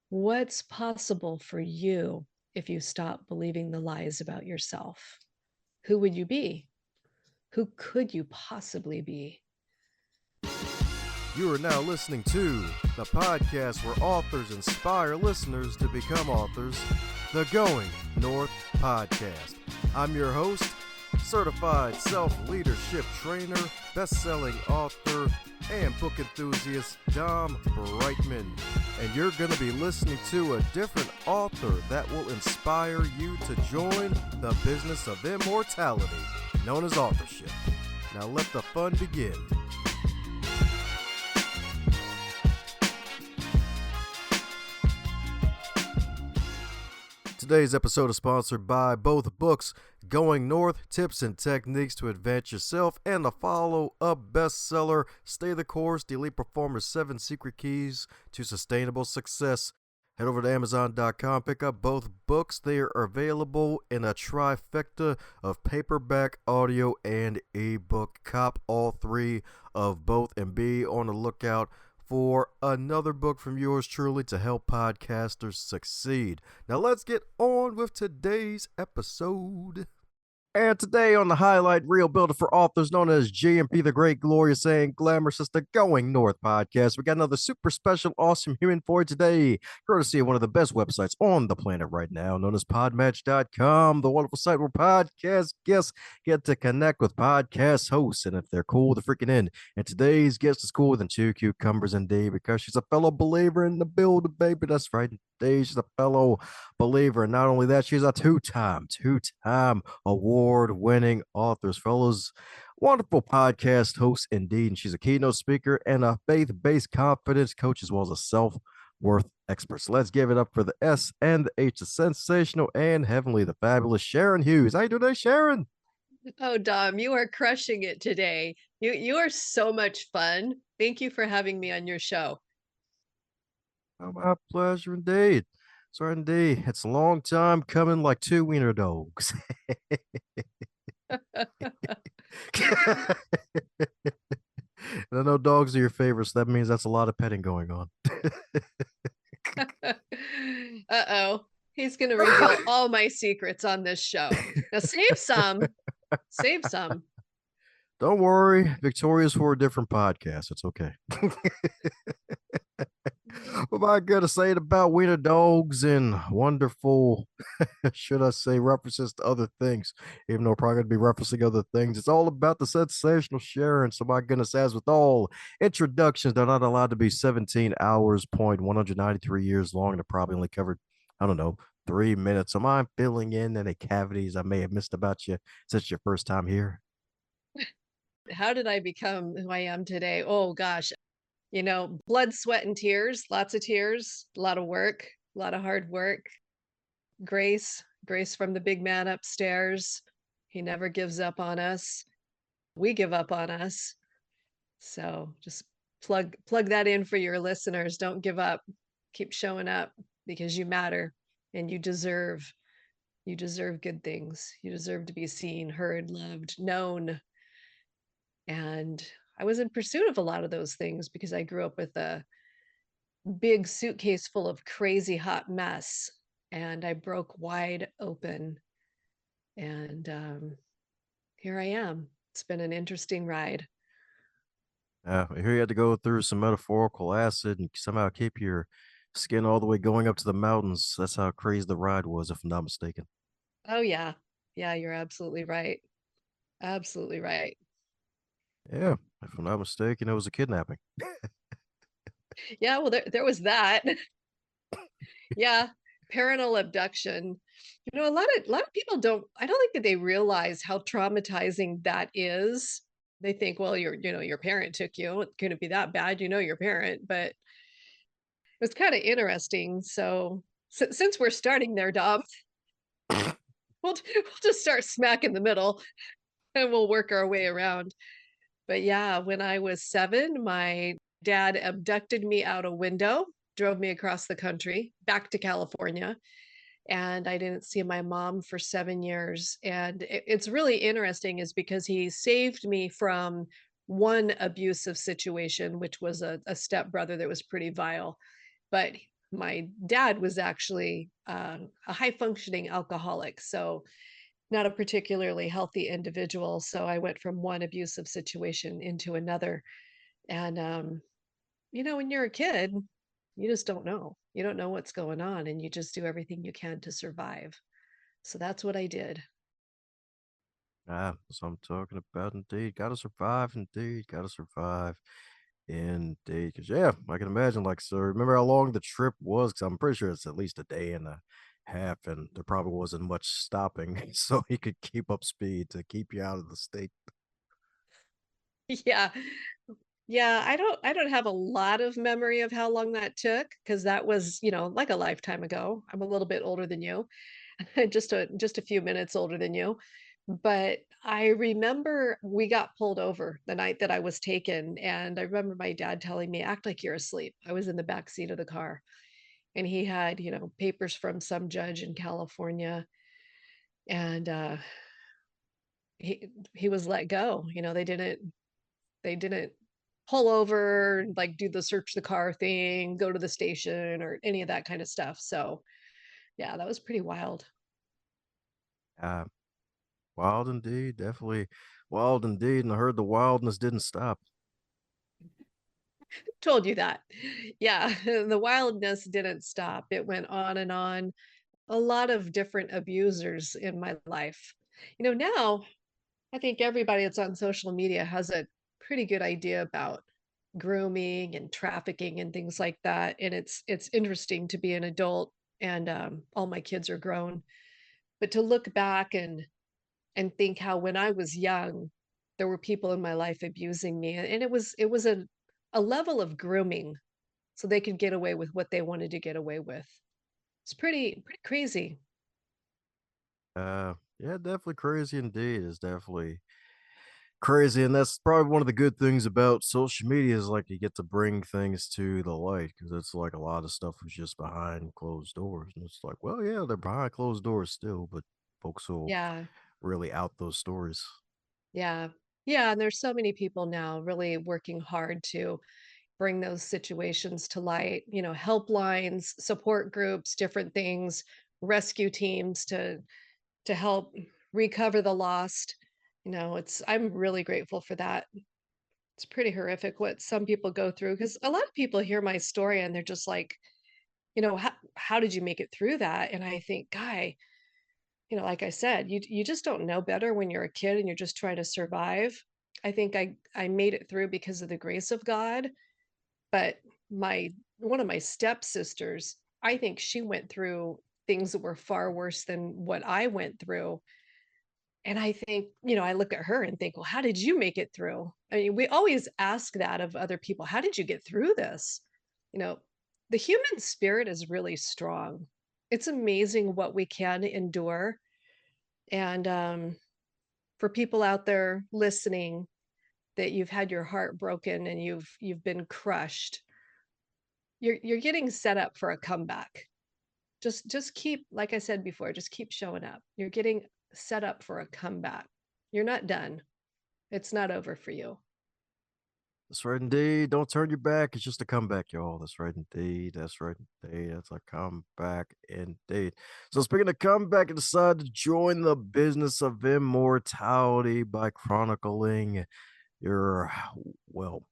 What's possible for you if you stop believing the lies about yourself? Who would you be? Who could you possibly be? You are now listening to the podcast where authors inspire listeners to become authors, the Going North Podcast. I'm your host, certified self-leadership trainer, best-selling author, and book enthusiast, DomBrightmon. And you're going to be listening to a different author that will inspire you to join the business of immortality, known as authorship. Now let the fun begin. Today's episode is sponsored by both books, Going North, Tips and Techniques to Advance Yourself, and the follow-up bestseller, Stay the Course, The Elite Performer's 7 Secret Keys to Sustainable Success. Head over to Amazon.com, pick up both books. They are available in a trifecta of paperback, audio, and ebook. Cop all three of both and be on the lookout for another book from yours truly to help podcasters succeed. Now let's get on with today's episode. And today on the highlight reel builder for authors known as GMP, the Great, Glorious, and Glamorous, is the Going North Podcast. We got another super special, awesome human for you today, courtesy of one of the best websites on the planet right now, known as podmatch.com, the wonderful site where podcast guests get to connect with podcast hosts, and if they're cool, they're freaking in. And today's guest is cooler than two cucumbers indeed, because she's a fellow believer in the build, baby. That's right. Today she's a fellow believer, and not only that, she's a two-time award-winning author, fellows, wonderful podcast host indeed, and she's a keynote speaker and a faith-based confidence coach, as well as a self-worth expert. So let's give it up for the S and the H, the sensational and heavenly, the fabulous Sharon Hughes. How you doing today, Sharon? Oh, Dom, you are crushing it today. You are so much fun. Thank you for having me on your show. Oh, my pleasure indeed. Sorry, indeed. It's a long time coming, like two wiener dogs. And I know dogs are your favorites. So that means that's a lot of petting going on. Uh-oh. He's going to reveal all my secrets on this show. Now save some. Save some. Don't worry. Victoria's for a different podcast. It's okay. What am I going to say about wiener dogs and wonderful, should I say, references to other things, even though I'm probably going to be referencing other things. It's all about the sensational Sharon. So my goodness, as with all introductions, they're not allowed to be 17 hours, 193 years long. They're probably only covered, I don't know, 3 minutes. So I'm filling in any cavities I may have missed about you since it's your first time here. How did I become who I am today? Oh, gosh. Blood, sweat, and tears, lots of tears, a lot of work, a lot of hard work. Grace from the big man upstairs. He never gives up on us. We give up on us. So just plug that in for your listeners. Don't give up. Keep showing up because you matter and you deserve good things. You deserve to be seen, heard, loved, known. And I was in pursuit of a lot of those things because I grew up with a big suitcase full of crazy hot mess, and I broke wide open. And here I am. It's been an interesting ride. I hear you had to go through some metaphorical acid and somehow keep your skin all the way going up to the mountains. That's how crazy the ride was, if I'm not mistaken. Oh, yeah. Yeah, you're absolutely right. Absolutely right. Yeah, if I'm not mistaken, it was a kidnapping. Yeah, well, there was that. Yeah, parental abduction. A lot of people I don't think that they realize how traumatizing that is. They think, well, your parent took you. It couldn't be that bad, your parent. But it's kind of interesting. So since we're starting there, Dom, we'll just start smack in the middle and we'll work our way around. But yeah, when I was 7, my dad abducted me out a window, drove me across the country back to California. And I didn't see my mom for 7 years. And it's really interesting is because he saved me from one abusive situation, which was a stepbrother that was pretty vile. But my dad was actually a high functioning alcoholic. So, not a particularly healthy individual. So, I went from one abusive situation into another. And, when you're a kid, you just don't know. You don't know what's going on, and you just do everything you can to survive. So, that's what I did. Ah, that's what I'm talking about indeed. Gotta survive indeed. Gotta survive indeed. Cause yeah, I can imagine like so remember how long the trip was? Cause I'm pretty sure it's at least a day and a half, and there probably wasn't much stopping, so he could keep up speed to keep you out of the state. Yeah. Yeah, I don't have a lot of memory of how long that took because that was, like a lifetime ago. I'm a little bit older than you. Just a few minutes older than you. But I remember we got pulled over the night that I was taken, and I remember my dad telling me, "Act like you're asleep." I was in the back seat of the car, and he had, papers from some judge in California, and he was let go. They didn't pull over, like, do the search the car thing, go to the station, or any of that kind of stuff. So, yeah, that was pretty wild. Ah, wild indeed, definitely wild indeed. And I heard the wildness didn't stop. Told you that. Yeah, the wildness didn't stop. It went on and on. A lot of different abusers in my life. Now I think everybody that's on social media has a pretty good idea about grooming and trafficking and things like that. And it's interesting to be an adult, and all my kids are grown. But to look back and think how when I was young, there were people in my life abusing me, and it was a level of grooming so they could get away with what they wanted to get away with. It's pretty crazy. Yeah, definitely crazy indeed. It's definitely crazy, and that's probably one of the good things about social media is like you get to bring things to the light because it's like a lot of stuff was just behind closed doors, and it's like, well, yeah, they're behind closed doors still, but folks will Yeah, really out those stories. yeah. Yeah, and there's so many people now really working hard to bring those situations to light, helplines, support groups, different things, rescue teams to help recover the lost. It's I'm really grateful for that. It's pretty horrific what some people go through because a lot of people hear my story and they're just like, how did you make it through that? And I think, guy, like I said, you just don't know better when you're a kid and you're just trying to survive. I think I made it through because of the grace of God, but my one of my stepsisters, I think she went through things that were far worse than what I went through. And I think, I look at her and think, well, how did you make it through? I mean, we always ask that of other people. How did you get through this? You know, the human spirit is really strong. It's amazing what we can endure. And for people out there listening that you've had your heart broken and you've been crushed, you're getting set up for a comeback. Just keep, like I said before, just keep showing up. You're getting set up for a comeback. You're not done. It's not over for you. That's right indeed. Don't turn your back. It's just a comeback, y'all. That's right indeed. That's right indeed. That's a comeback indeed. So speaking of comeback, I decided to join the business of immortality by chronicling your well,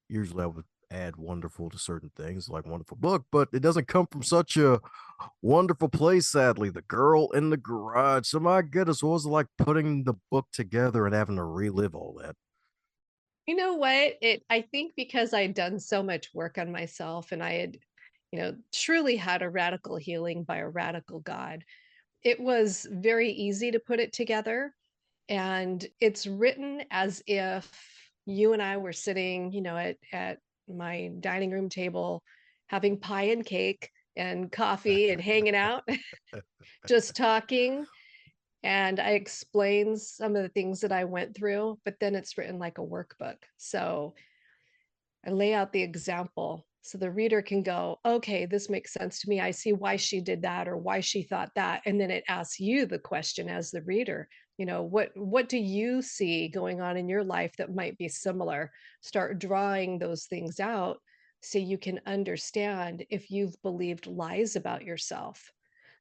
usually I would add wonderful to certain things like wonderful book, but it doesn't come from such a wonderful place, sadly. The Girl in the Garage. So my goodness, what was it like putting the book together and having to relive all that? You know what? I think because I'd done so much work on myself and I had, truly had a radical healing by a radical God. It was very easy to put it together, and it's written as if you and I were sitting, at my dining room table having pie and cake and coffee and hanging out, just talking. And I explain some of the things that I went through, but then it's written like a workbook. So I lay out the example so the reader can go, okay, this makes sense to me. I see why she did that or why she thought that. And then it asks you the question as the reader, what do you see going on in your life that might be similar? Start drawing those things out so you can understand if you've believed lies about yourself.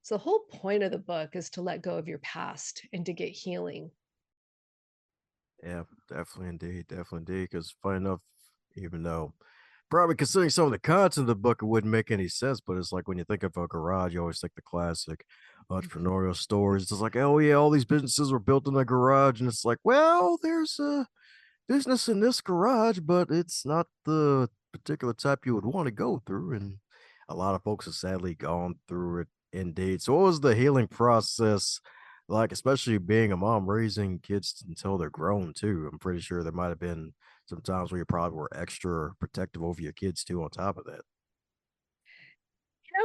So the whole point of the book is to let go of your past and to get healing. Yeah, definitely indeed. Because funny enough, even though probably considering some of the content of the book, it wouldn't make any sense. But it's like when you think of a garage, you always think the classic entrepreneurial stories. It's like, oh yeah, all these businesses were built in a garage, and it's like, well, there's a business in this garage, but it's not the particular type you would want to go through. And a lot of folks have sadly gone through it indeed. So, what was the healing process like, especially being a mom raising kids until they're grown, too? I'm pretty sure there might have been some times where you probably were extra protective over your kids, too, on top of that.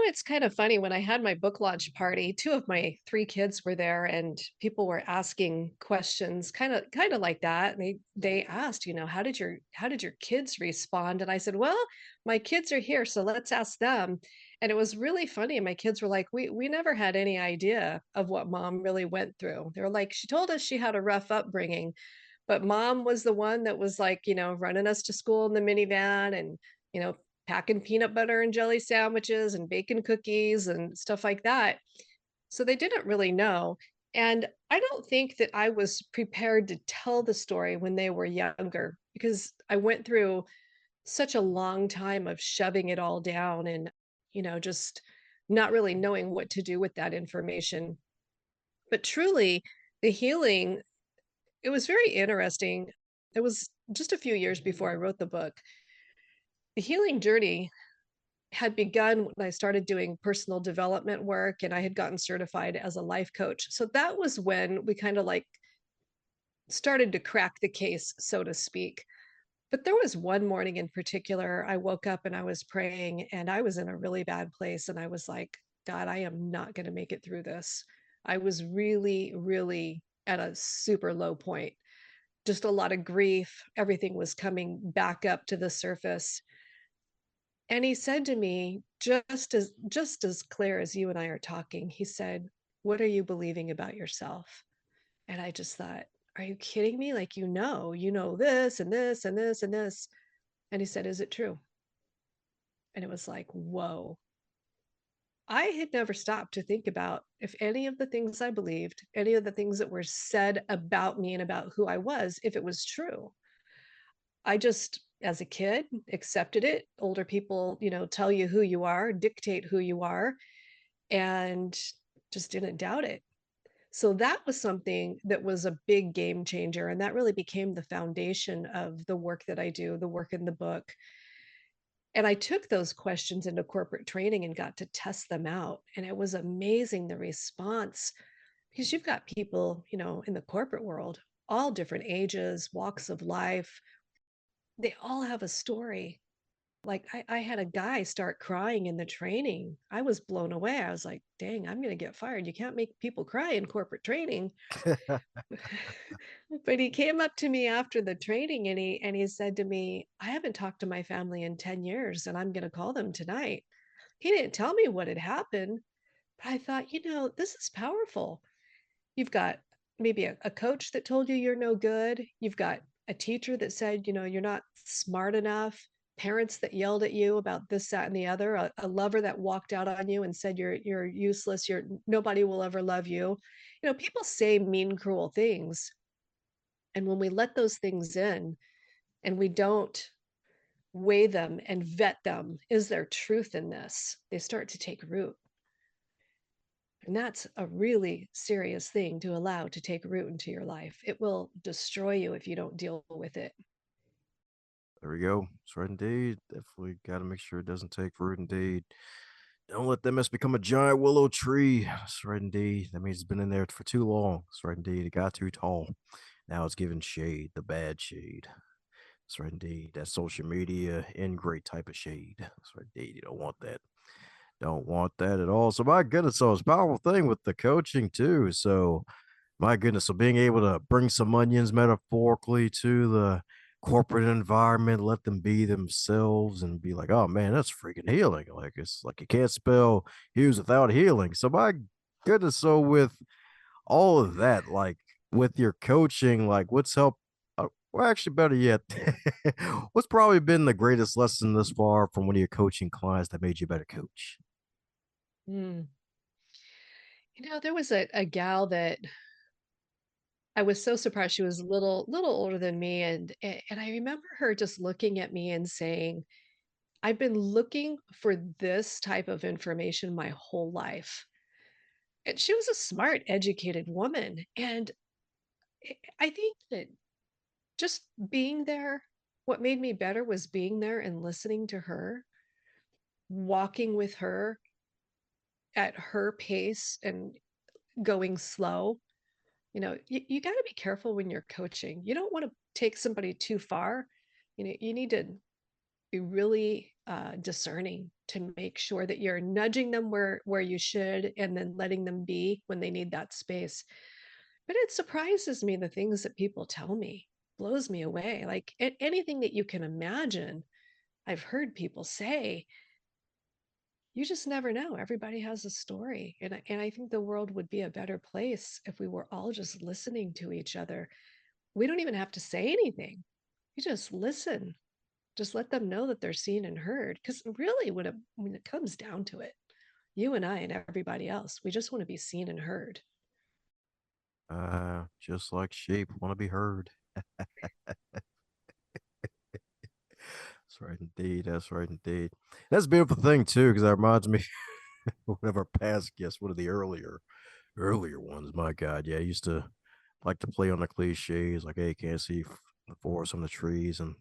It's kind of funny when I had my book launch party, 2 of my 3 kids were there and people were asking questions kind of like that. And they asked, how did your kids respond? And I said, "Well, my kids are here, so let's ask them." And it was really funny. My kids were like, "We never had any idea of what mom really went through." They were like, "She told us she had a rough upbringing, but mom was the one that was like, running us to school in the minivan and, you know, packing peanut butter and jelly sandwiches and baking cookies and stuff like that." So they didn't really know. And I don't think that I was prepared to tell the story when they were younger because I went through such a long time of shoving it all down and, just not really knowing what to do with that information. But truly, the healing, it was very interesting. It was just a few years before I wrote the book. The healing journey had begun when I started doing personal development work and I had gotten certified as a life coach. So that was when we kind of like started to crack the case, so to speak. But there was one morning in particular, I woke up and I was praying and I was in a really bad place. And I was like, God, I am not going to make it through this. I was really, really at a super low point, just a lot of grief. Everything was coming back up to the surface. And he said to me, just as clear as you and I are talking, he said, "What are you believing about yourself?" And I just thought, "Are you kidding me? Like, you know this and this and this and this." And he said, "Is it true?" And it was like, whoa. I had never stopped to think about if any of the things I believed, any of the things that were said about me and about who I was, if it was true. I just, as a kid, accepted it. Older people, tell you who you are, dictate who you are, and just didn't doubt it. So that was something that was a big game changer. And that really became the foundation of the work that I do, the work in the book. And I took those questions into corporate training and got to test them out. And it was amazing the response because you've got people, in the corporate world, all different ages, walks of life. They all have a story. Like I had a guy start crying in the training. I was blown away. I was like, dang, I'm going to get fired. You can't make people cry in corporate training. But he came up to me after the training and he said to me, "I haven't talked to my family in 10 years and I'm going to call them tonight." He didn't tell me what had happened, but I thought, this is powerful. You've got maybe a coach that told you you're no good. You've got a teacher that said, you're not smart enough. Parents that yelled at you about this, that, and the other. A lover that walked out on you and said you're useless. You're nobody will ever love you. People say mean, cruel things, and when we let those things in and we don't weigh them and vet them, is there truth in this? They start to take root. And that's a really serious thing to allow to take root into your life. It will destroy you if you don't deal with it. There we go. That's right, indeed. Definitely got to make sure it doesn't take root, indeed. Don't let that mess become a giant willow tree. That's right, indeed. That means it's been in there for too long. That's right, indeed. It got too tall. Now it's giving shade, the bad shade. That's right, indeed. That social media ingrate type of shade. That's right, indeed. You don't want that. Don't want that at all. So, my goodness, so it's a powerful thing with the coaching too. So, my goodness, so being able to bring some onions metaphorically to the corporate environment, let them be themselves and be like, oh man, that's freaking healing. Like it's like you can't spell Hughes without healing. So my goodness, so with all of that, like with your coaching, like what's helped? Well, actually, better yet, what's probably been the greatest lesson thus far from one of your coaching clients that made you a better coach? Mm. There was a gal that I was so surprised. She was a little older than me, and I remember her just looking at me and saying, "I've been looking for this type of information my whole life." And she was a smart, educated woman, and I think that just being there, what made me better was being there and listening to her, walking with her at her pace and going slow. You got to be careful when you're coaching. You don't want to take somebody too far. You need to be really discerning to make sure that you're nudging them where you should, and then letting them be when they need that space. But it surprises me, the things that people tell me blows me away. Like anything that you can imagine, I've heard people say. You just never know. Everybody has a story. And I think the world would be a better place if we were all just listening to each other. We don't even have to say anything. You just listen. Just let them know that they're seen and heard. Because really, when it comes down to it, you and I and everybody else, we just want to be seen and heard. Just like sheep want to be heard. That's right, indeed. That's right, indeed. That's a beautiful thing too, because that reminds me of one of our past guests, one of the earlier ones. My God, yeah, I used to like to play on the cliches, like, "Hey, can't see the forest from the trees," and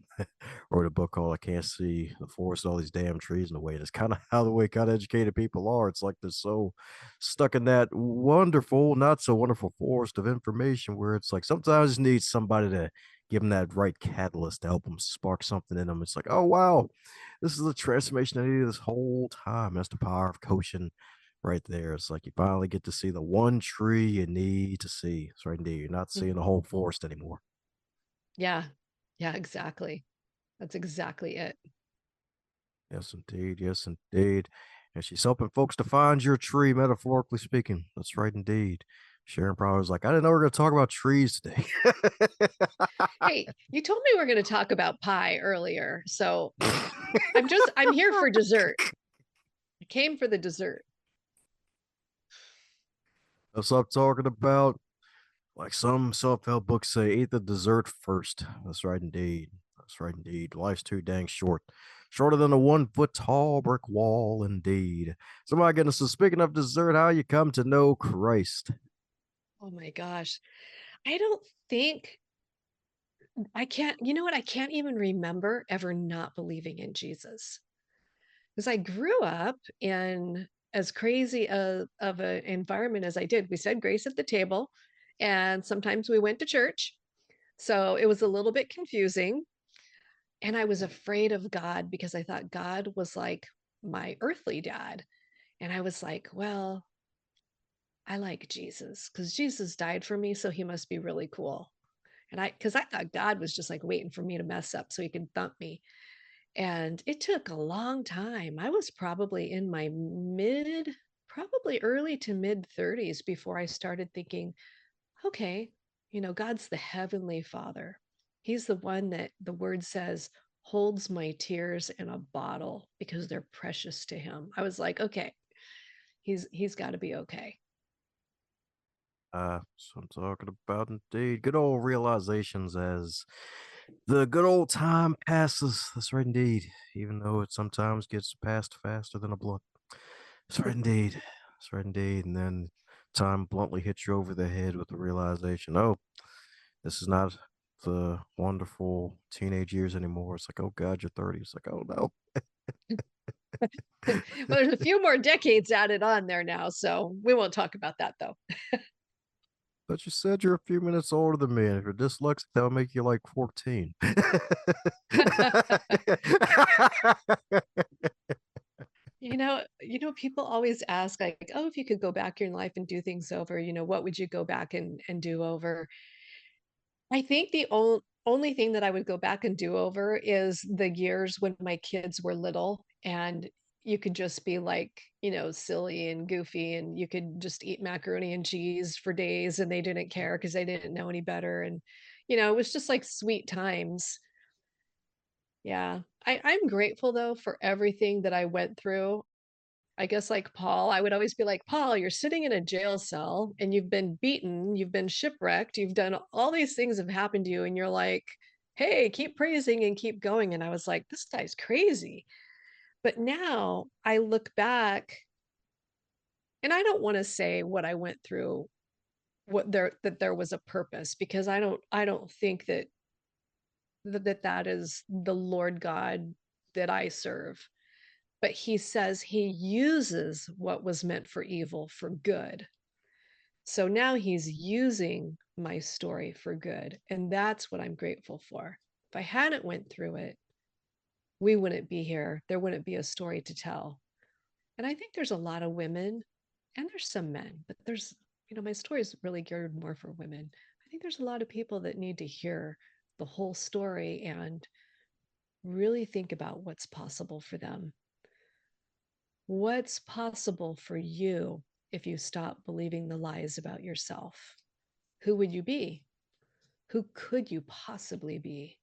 wrote a book called "I Can't See the Forest, All These Damn Trees in the Way." And it's kind of how the way kind of educated people are. It's like they're so stuck in that wonderful, not so wonderful forest of information where it's like sometimes you need somebody to give them that right catalyst to help them spark something in them. It's like, oh wow, this is the transformation I needed this whole time. That's the power of coaching right there. It's like you finally get to see the one tree you need to see. It's right indeed. You're not seeing Mhm. the whole forest anymore. Yeah. Yeah, exactly. That's exactly it. Yes, indeed. Yes, indeed. And she's helping folks to find your tree, metaphorically speaking. That's right, indeed. Sharon probably was like, I didn't know we were going to talk about trees today. Hey, you told me we are going to talk about pie earlier. So I'm here for dessert. I came for the dessert. That's what I'm talking about. Like some self-help books say, eat the dessert first. That's right, indeed. That's right, indeed. Life's too dang short. Shorter than a 1 foot tall brick wall, indeed. So, my goodness. So, speaking of dessert, how you come to know Christ? Oh my gosh. I don't think I can't, you know what? I can't even remember ever not believing in Jesus. Because I grew up in as crazy of an environment as I did. We said grace at the table, and sometimes we went to church. So it was a little bit confusing. And I was afraid of God because I thought God was like my earthly dad. And I was like, well, I like Jesus because Jesus died for me. So he must be really cool. Because I thought God was just like waiting for me to mess up so he could thump me. And it took a long time. I was probably in my probably early to mid 30s before I started thinking, okay, God's the heavenly Father. He's the one that the word says holds my tears in a bottle because they're precious to him. I was like, okay, he's got to be okay. So I'm talking about indeed good old realizations as the good old time passes. That's right, indeed. Even though it sometimes gets passed faster than a blunt. That's right, indeed. That's right, indeed. And then time bluntly hits you over the head with the realization, oh, this is not the wonderful teenage years anymore. It's like, oh God, you're 30. It's like, oh no. Well, there's a few more decades added on there now, so we won't talk about that though. But you said you're a few minutes older than me, and if you're dyslexic, that'll make you like 14. People always ask like, "Oh, if you could go back in your life and do things over, what would you go back and do over?" I think the only thing that I would go back and do over is the years when my kids were little and you could just be like, silly and goofy and you could just eat macaroni and cheese for days and they didn't care because they didn't know any better. And It was just like sweet times. Yeah. I'm grateful though for everything that I went through. I guess like Paul, I would always be like, Paul, you're sitting in a jail cell and you've been beaten, you've been shipwrecked, you've done all these things have happened to you, and you're like, hey, keep praising and keep going. And I was like, this guy's crazy. But now I look back and I don't want to say what I went through, that there was a purpose, because I don't think that is the Lord God that I serve. But he says he uses what was meant for evil for good. So now he's using my story for good. And that's what I'm grateful for. If I hadn't went through it, we wouldn't be here. There wouldn't be a story to tell. And I think there's a lot of women and there's some men, but my story is really geared more for women. I think there's a lot of people that need to hear the whole story and really think about what's possible for them. What's possible for you if you stop believing the lies about yourself? Who would you be? Who could you possibly be?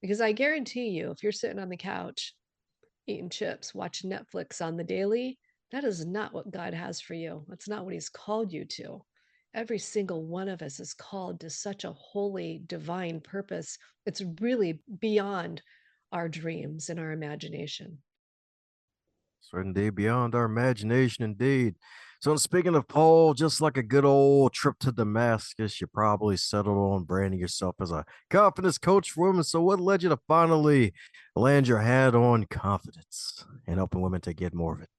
Because I guarantee you, if you're sitting on the couch eating chips, watching Netflix on the daily, that is not what God has for you. That's not what He's called you to. Every single one of us is called to such a holy, divine purpose. It's really beyond our dreams and our imagination. Certainly beyond our imagination, indeed. So, speaking of Paul, just like a good old trip to Damascus, you probably settled on branding yourself as a confidence coach for women. So, what led you to finally land your hat on confidence and helping women to get more of it?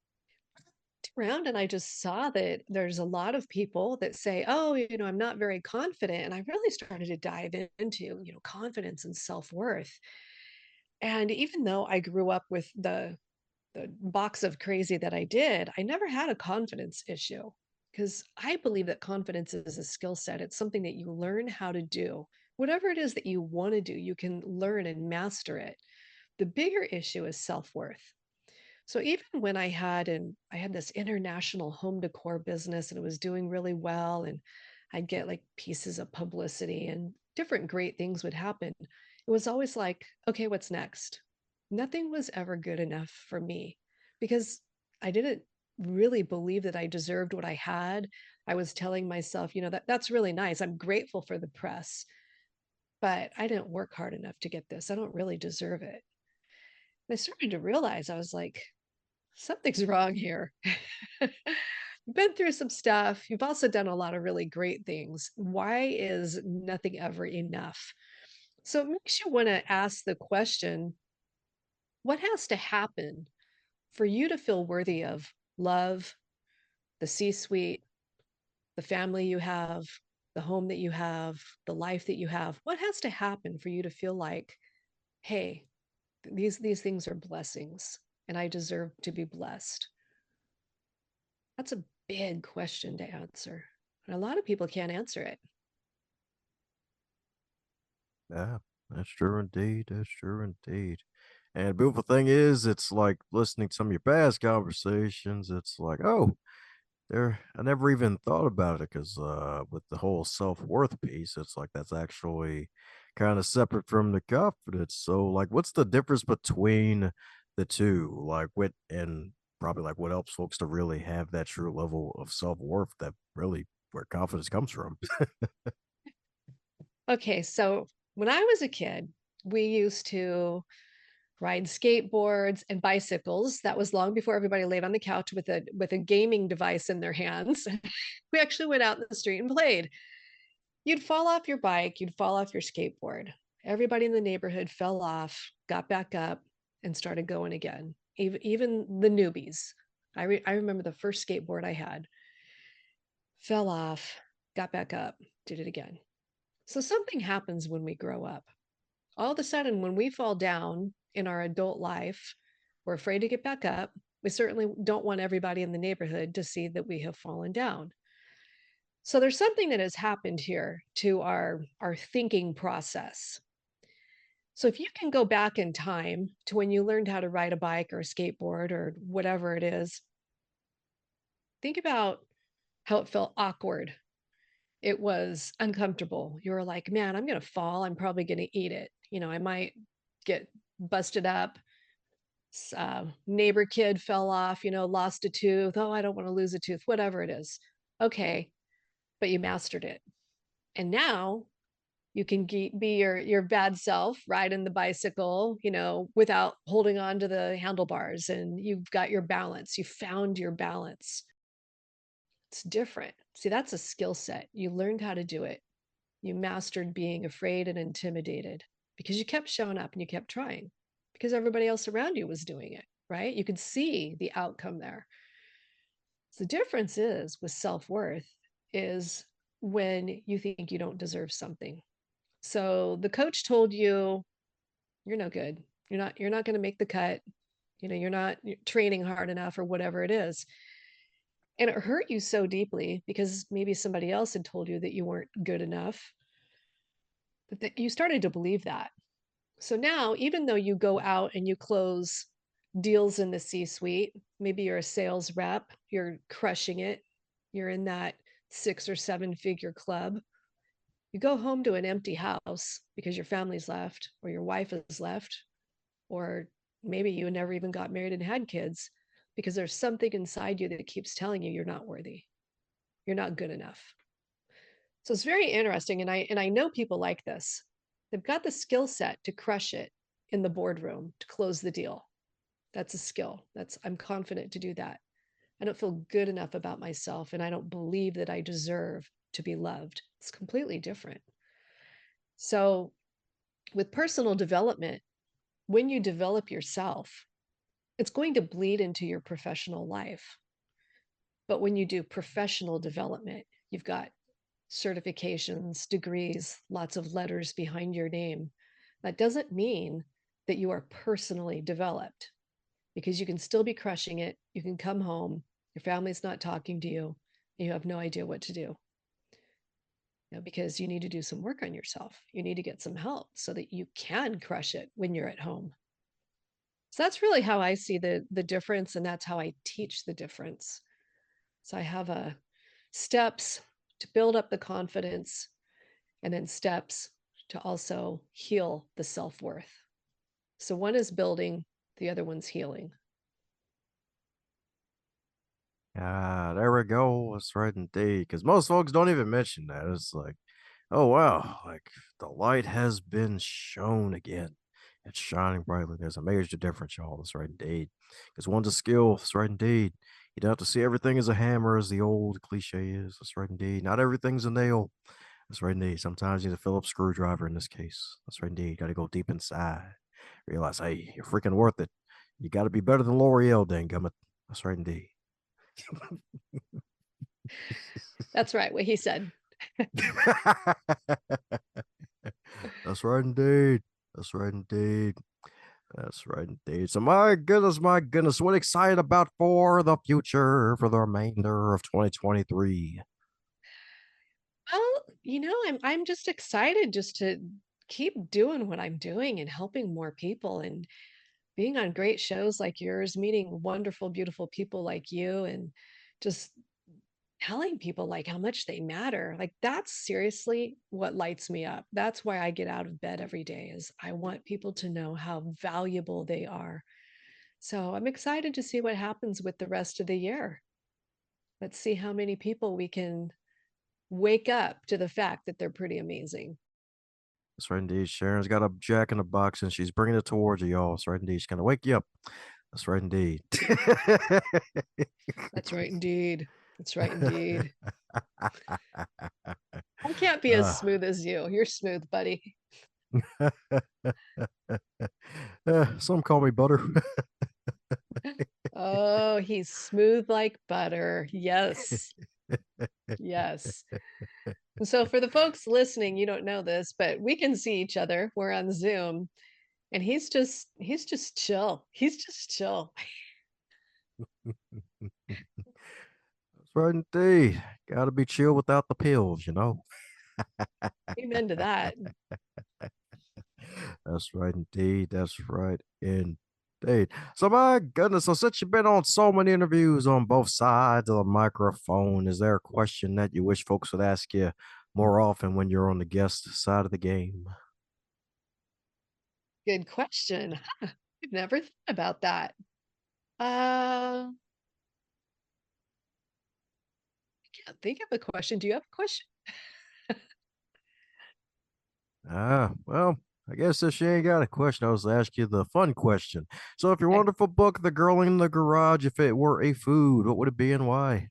Around and I just saw that there's a lot of people that say, "Oh, I'm not very confident." And I really started to dive into, confidence and self-worth. And even though I grew up with the box of crazy that I did, I never had a confidence issue, because I believe that confidence is a skill set. It's something that you learn how to do. Whatever it is that you want to do, you can learn and master it. The bigger issue is self-worth. So even when I had this international home decor business and it was doing really well, and I'd get like pieces of publicity and different great things would happen, it was always like, okay, what's next? Nothing was ever good enough for me, because I didn't really believe that I deserved what I had. I was telling myself, that's really nice. I'm grateful for the press, but I didn't work hard enough to get this. I don't really deserve it. And I started to realize, I was like, something's wrong here. You've been through some stuff. You've also done a lot of really great things. Why is nothing ever enough? So it makes you want to ask the question, what has to happen for you to feel worthy of love, the C suite, the family you have, the home that you have, the life that you have? What has to happen for you to feel like, hey, these things are blessings and I deserve to be blessed? That's a big question to answer. And a lot of people can't answer it. Yeah, that's true indeed. That's true indeed. And the beautiful thing is, it's like listening to some of your past conversations. It's like, oh, there, I never even thought about it because with the whole self-worth piece, it's like that's actually kind of separate from the confidence. So, like, what's the difference between the two? Like, what and probably like what helps folks to really have that true level of self-worth that really where confidence comes from? Okay, so when I was a kid, we used to ride skateboards and bicycles. That was long before everybody laid on the couch with a gaming device in their hands. We actually went out in the street and played. You'd fall off your bike, you'd fall off your skateboard. Everybody in the neighborhood fell off, got back up, and started going again. Even the newbies. I remember the first skateboard I had, fell off, got back up, did it again. So something happens when we grow up. All of a sudden, when we fall down in our adult life, we're afraid to get back up. We certainly don't want everybody in the neighborhood to see that we have fallen down. So there's something that has happened here to our thinking process. So if you can go back in time to when you learned how to ride a bike or a skateboard or whatever it is, think about how it felt awkward. It was uncomfortable. You were like, man, I'm going to fall. I'm probably going to eat it. I might get busted up. Neighbor kid fell off, lost a tooth. Oh, I don't want to lose a tooth, whatever it is. Okay. But you mastered it. And now you can be your bad self, riding the bicycle, without holding on to the handlebars, and you've got your balance. You found your balance. It's different. See, that's a skill set. You learned how to do it. You mastered being afraid and intimidated because you kept showing up and you kept trying because everybody else around you was doing it, right? You could see the outcome there. So the difference is with self-worth is when you think you don't deserve something. So the coach told you you're no good. You're not going to make the cut. You're not training hard enough or whatever it is. And it hurt you so deeply because maybe somebody else had told you that you weren't good enough that you started to believe that. So now, even though you go out and you close deals in the C suite, maybe you're a sales rep, you're crushing it, you're in that 6 or 7 figure club, you go home to an empty house because your family's left, or your wife is left, or maybe you never even got married and had kids because there's something inside you that keeps telling you you're not worthy, you're not good enough. So it's very interesting, and I know people like this. They've got the skill set to crush it in the boardroom to close the deal. That's a skill. I'm confident to do that. I don't feel good enough about myself, and I don't believe that I deserve to be loved. It's completely different. So with personal development, when you develop yourself, it's going to bleed into your professional life. But when you do professional development, you've got certifications, degrees, lots of letters behind your name. That doesn't mean that you are personally developed because you can still be crushing it. You can come home, your family's not talking to you, and you have no idea what to do. Because you need to do some work on yourself. You need to get some help so that you can crush it when you're at home. So that's really how I see the difference, and that's how I teach the difference. So I have steps to build up the confidence, and then steps to also heal the self-worth. So one is building, the other one's healing. Ah, there we go. That's right indeed. Because most folks don't even mention that. It's like, oh wow, like the light has been shown again. It's shining brightly. There's a major difference, y'all. That's right indeed. Because one's a skill. That's right indeed. You don't have to see everything as a hammer, as the old cliche is. That's right indeed. Not everything's a nail. That's right indeed. Sometimes you need a Phillips screwdriver in this case. That's right indeed. Got to go deep inside. Realize, hey, you're freaking worth it. You got to be better than L'Oreal, dang gummit. That's right indeed. That's right, what he said. That's right indeed. That's right indeed. That's right indeed. So my goodness, what excited about for the future for the remainder of 2023. Well, I'm just excited just to keep doing what I'm doing and helping more people and being on great shows like yours, meeting wonderful, beautiful people like you, and just telling people like how much they matter. Like that's seriously what lights me up. That's why I get out of bed every day is I want people to know how valuable they are. So I'm excited to see what happens with the rest of the year. Let's see how many people we can wake up to the fact that they're pretty amazing. That's right indeed. Sharon's got a jack in the box and she's bringing it towards you, y'all. That's right indeed. She's gonna wake you up. That's right indeed. That's right, indeed. That's right, indeed. I can't be as uh, smooth as you. You're smooth, buddy. some call me butter. Oh, he's smooth like butter. Yes. Yes. And so for the folks listening, you don't know this, but we can see each other. We're on Zoom and he's just chill. He's just chill. That's right indeed. Gotta be chill without the pills, you know. Amen to that. That's right indeed. That's right indeed. Indeed. So my goodness, so since you've been on so many interviews on both sides of the microphone, is there a question that you wish folks would ask you more often when you're on the guest side of the game? Good question. Huh, I've never thought about that. I can't think of a question. Do you have a question? Well, I guess if she ain't got a question, I was ask you the fun question. So if your Okay. wonderful book, The Girl in the Garage, if it were a food, what would it be and why?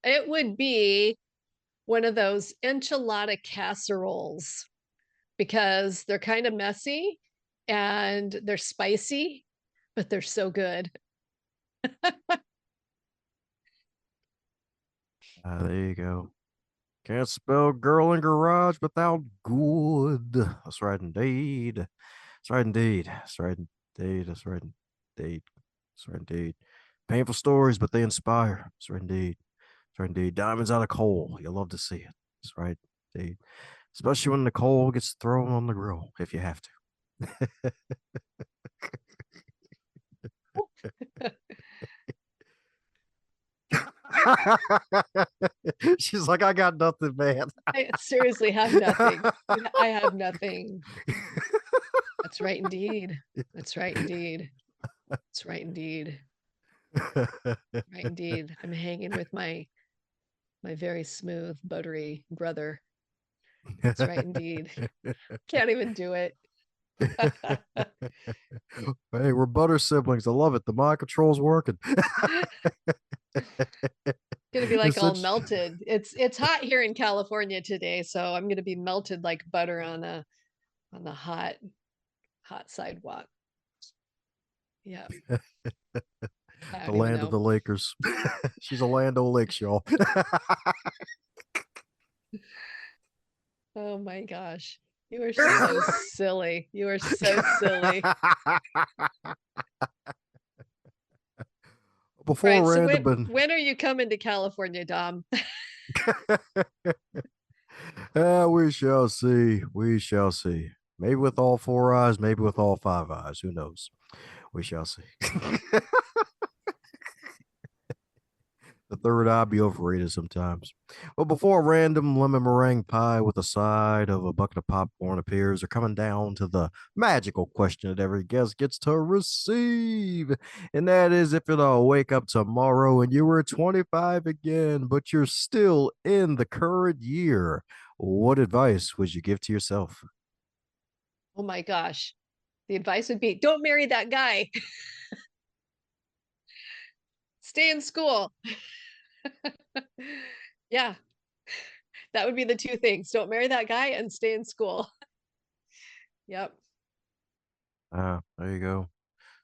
It would be one of those enchilada casseroles because they're kind of messy and they're spicy, but they're so good. There you go. Can't spell girl in garage without good. That's right indeed. That's right indeed. That's right indeed. That's right indeed. That's right indeed. Painful stories, but they inspire. That's right indeed. That's right indeed. Diamonds out of coal. You love to see it. That's right indeed. Especially when the coal gets thrown on the grill, if you have to. She's like, I got nothing, man. I seriously have nothing. I have nothing. That's right indeed. That's right indeed. That's right indeed. Right indeed. I'm hanging with my very smooth, buttery brother. That's right indeed. Can't even do it. Hey, we're butter siblings. I love it. The mind control's working. Gonna be like It's all such melted. It's hot here in California today, so I'm gonna be melted like butter on the hot sidewalk. Yeah, I the don't even land of know. the Lakers. She's a Land O'Lakes, y'all. Oh my gosh. You are so silly. You are so silly. All Before right, so random, but when are you coming to California, Dom? we shall see. We shall see. Maybe with all four eyes, maybe with all five eyes. Who knows? We shall see. The third eye be overrated sometimes. But before a random lemon meringue pie with a side of a bucket of popcorn appears, we're coming down to the magical question that every guest gets to receive. And that is if you'll wake up tomorrow and you were 25 again, but you're still in the current year, what advice would you give to yourself? Oh my gosh. The advice would be don't marry that guy. Stay in school. Yeah, that would be the two things. Don't marry that guy and stay in school. Yep. There you go.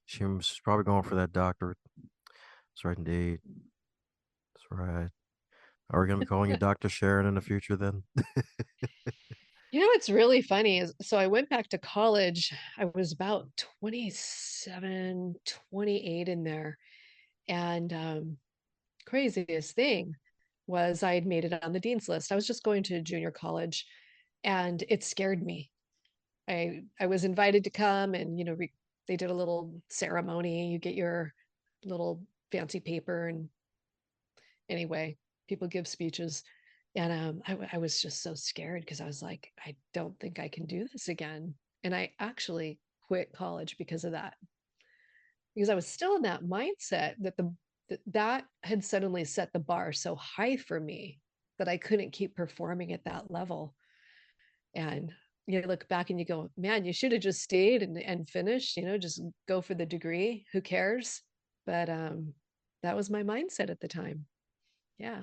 She's probably going for that doctorate. That's right, indeed. That's right. Are we going to be calling you Dr. Sharon in the future then? You know what's really funny is so I went back to college. I was about 27, 28 in there. And craziest thing was I had made it on the dean's list. I was just going to junior college and it scared me. I was invited to come and they did a little ceremony. You get your little fancy paper and anyway, people give speeches. And I was just so scared because I was like, I don't think I can do this again. And I actually quit college because of that, because I was still in that mindset that that had suddenly set the bar so high for me that I couldn't keep performing at that level. And you look back and you go, man, you should have just stayed and finished, just go for the degree. Who cares? But that was my mindset at the time. Yeah,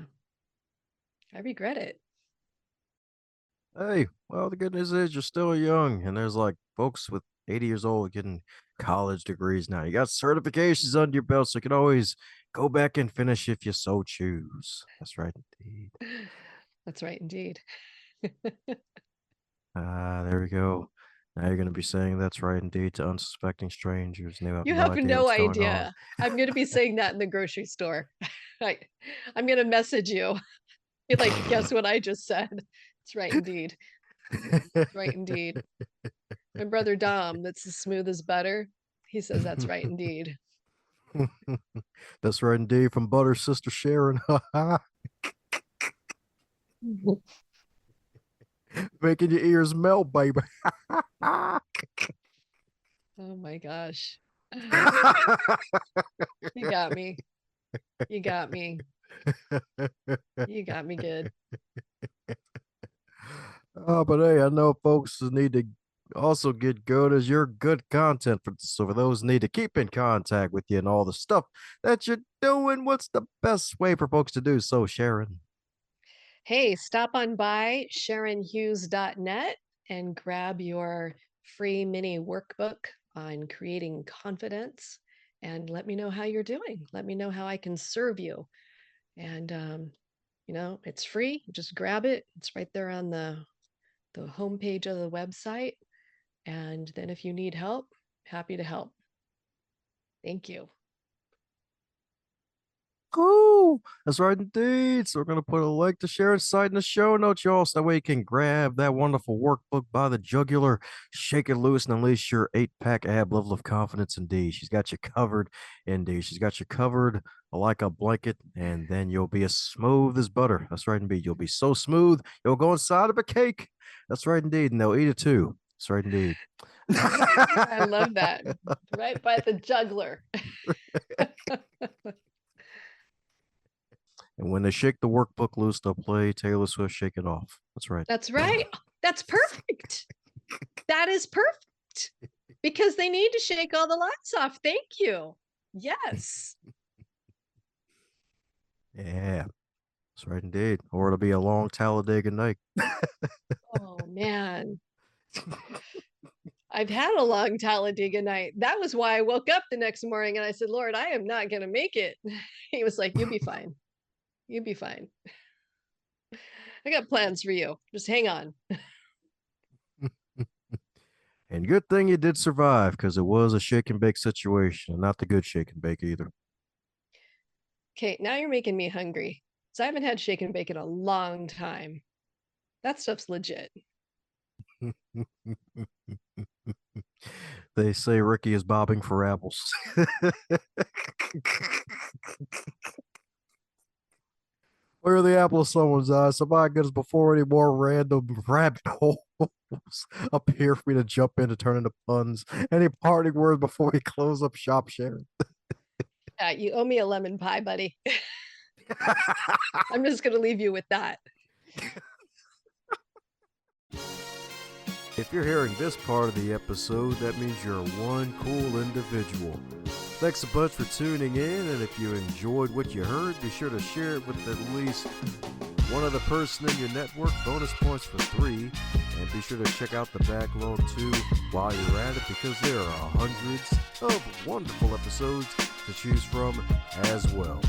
I regret it. Hey, well, the good news is you're still young, and there's like folks with 80 years old getting college degrees now. You got certifications under your belt, so you can always go back and finish if you so choose. That's right, indeed. That's right, indeed. There we go. Now you're going to be saying that's right, indeed, to unsuspecting strangers, and they have You no have idea no what's going on. idea. I'm going to be saying that in the grocery store. I, I'm going to message you. Be like, guess what I just said? It's right, indeed. Right, indeed. My brother Dom, that's as smooth as butter. He says that's right indeed. That's right indeed from Butter Sister Sharon. Making your ears melt, baby. Oh my gosh. You got me. You got me. You got me good. Oh, but hey, I know folks need to also get good as your good content for those who need to keep in contact with you and all the stuff that you're doing. What's the best way for folks to do so, Sharon? Hey, stop on by SharonHughes.net and grab your free mini workbook on creating confidence and let me know how you're doing. Let me know how I can serve you. And it's free. Just grab it. It's right there on the homepage of the website. And then if you need help, happy to help. Thank you. Cool. That's right indeed. So we're gonna put a link to Sharon's site in the show notes, y'all, so that way you can grab that wonderful workbook by the jugular, shake it loose, and unleash your 8-pack ab level of confidence. Indeed, she's got you covered. Indeed, she's got you covered like a blanket, and then you'll be as smooth as butter. That's right indeed. You'll be so smooth you'll go inside of a cake. That's right indeed, and they'll eat it too. That's right indeed. I love that. Right by the juggler. And when they shake the workbook loose, they'll play Taylor Swift Shake It Off. That's right. That's right. That's perfect. That is perfect because they need to shake all the lights off. Thank you. Yes. Yeah, that's right indeed. Or it'll be a long Talladega night. Oh, man. I've had a long Talladega night. That was why I woke up the next morning and I said, Lord, I am not going to make it. He was like, you'll be fine. You'll be fine. I got plans for you. Just hang on. And good thing you did survive because it was a shake and bake situation, and not the good shake and bake either. Okay, now you're making me hungry. So I haven't had shake and bake in a long time. That stuff's legit. They say Ricky is bobbing for apples. Where are the apple of someone's eye? So my goodness, before any more random rabbit holes appear for me to jump in to turn into puns. Any parting words before we close up shop, Sharon? You owe me a lemon pie, buddy. I'm just going to leave you with that. If you're hearing this part of the episode, that means you're one cool individual. Thanks a bunch for tuning in, and if you enjoyed what you heard, be sure to share it with at least one other person in your network. Bonus points for 3. And be sure to check out the backlog too while you're at it, because there are hundreds of wonderful episodes to choose from as well.